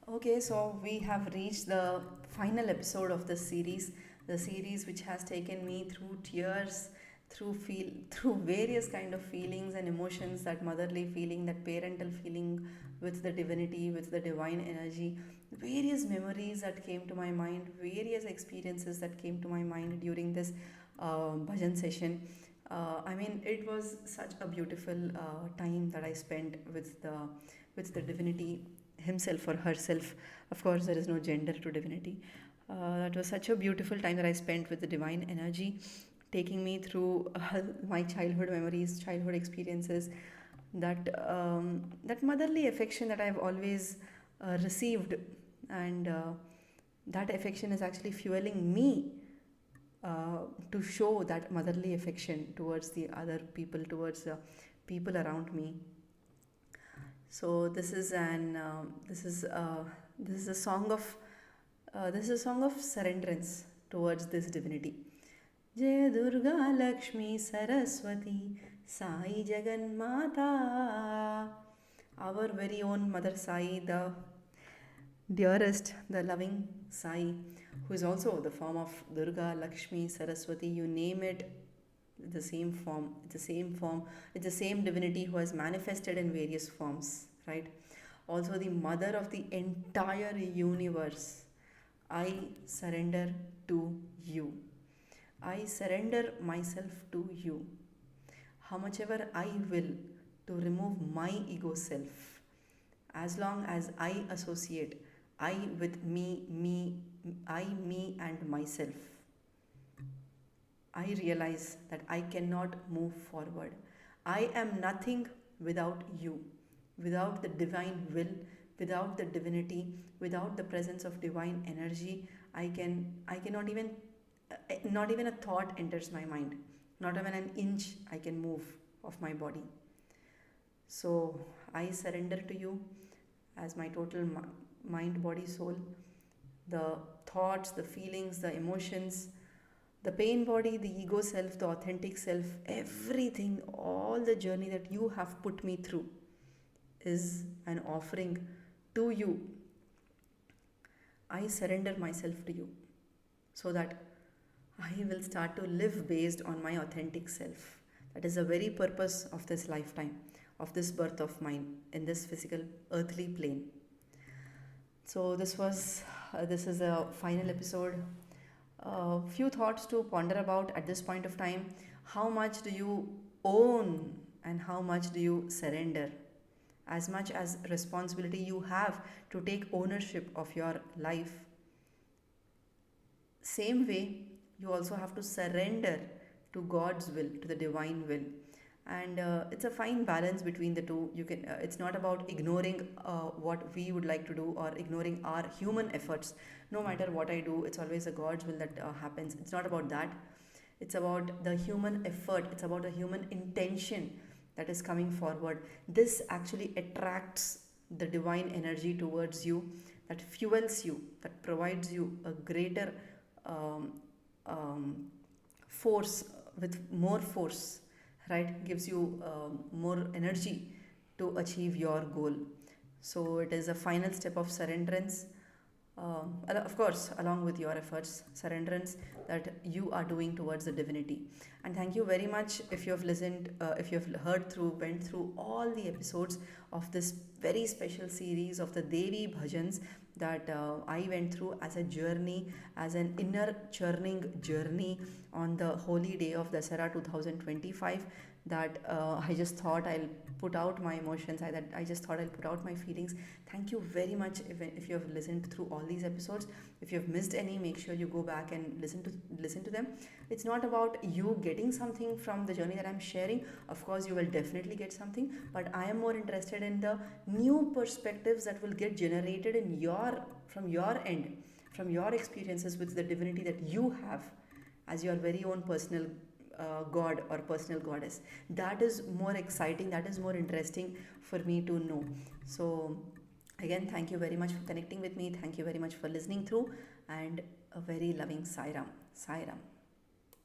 Okay, so we have reached the final episode of the series which has taken me through tears, through various kind of feelings and emotions, that motherly feeling, that parental feeling with the divinity, with the divine energy, various memories that came to my mind, various experiences that came to my mind during this bhajan session. I mean, it was such a beautiful time that I spent with the divinity himself or herself. Of course, there is no gender to divinity. That was such a beautiful time that I spent with the divine energy, taking me through my childhood memories, childhood experiences, that motherly affection that I've always received, and that affection is actually fueling me to show that motherly affection towards the other people, towards the people around me. So this is a song of surrenderance towards this divinity. Jai Durga Lakshmi Saraswati Sai Jagan Mata. Our very own Mother Sai, the dearest, the loving Sai, who is also the form of Durga, Lakshmi, Saraswati, you name it, the same form, it's the same form, it's the same divinity who has manifested in various forms, right? Also, the mother of the entire universe. I surrender to you. I surrender myself to you. How much ever I will to remove my ego self, as long as I associate I with me, and myself, I realize that I cannot move forward. I am nothing without you, without the divine will, without the divinity, without the presence of divine energy. I cannot even, not even a thought enters my mind. Not even an inch I can move of my body. So I surrender to you as my total mind, body, soul, the thoughts, the feelings, the emotions, the pain body, the ego self, the authentic self, everything, all the journey that you have put me through is an offering to you. I surrender myself to you so that I will start to live based on my authentic self. That is the very purpose of this lifetime, of this birth of mine in this physical earthly plane. So this is a final episode. Few thoughts to ponder about at this point of time. How much do you own and how much do you surrender? As much as responsibility you have to take ownership of your life, same way you also have to surrender to God's will, to the divine will. And it's a fine balance between the two. You can It's not about ignoring what we would like to do or ignoring our human efforts. No matter what I do, it's always a God's will that happens. It's not about that. It's about the human effort, it's about the human intention that is coming forward. This actually attracts the divine energy towards you, that fuels you, that provides you a greater um, um, force, with more force, right? Gives you more energy to achieve your goal. So it is a final step of surrenderance, of course, along with your efforts, surrenderance that you are doing towards the divinity. And thank you very much if you have listened, if you have went through all the episodes of this very special series of the Devi bhajans that I went through as a journey, as an inner churning journey on the holy day of Dasara 2025. That I just thought I'll put out my emotions. I just thought I'll put out my feelings. Thank you very much if you have listened through all these episodes. If you have missed any, make sure you go back and listen to them. It's not about you getting something from the journey that I'm sharing. Of course, you will definitely get something, but I am more interested in the new perspectives that will get generated in from your end, from your experiences with the divinity that you have as your very own personal god or personal goddess. That is more exciting, that is more interesting for me to know. So again, thank you very much for connecting with me, thank you very much for listening through, and a very loving Sai Ram. Sai Ram.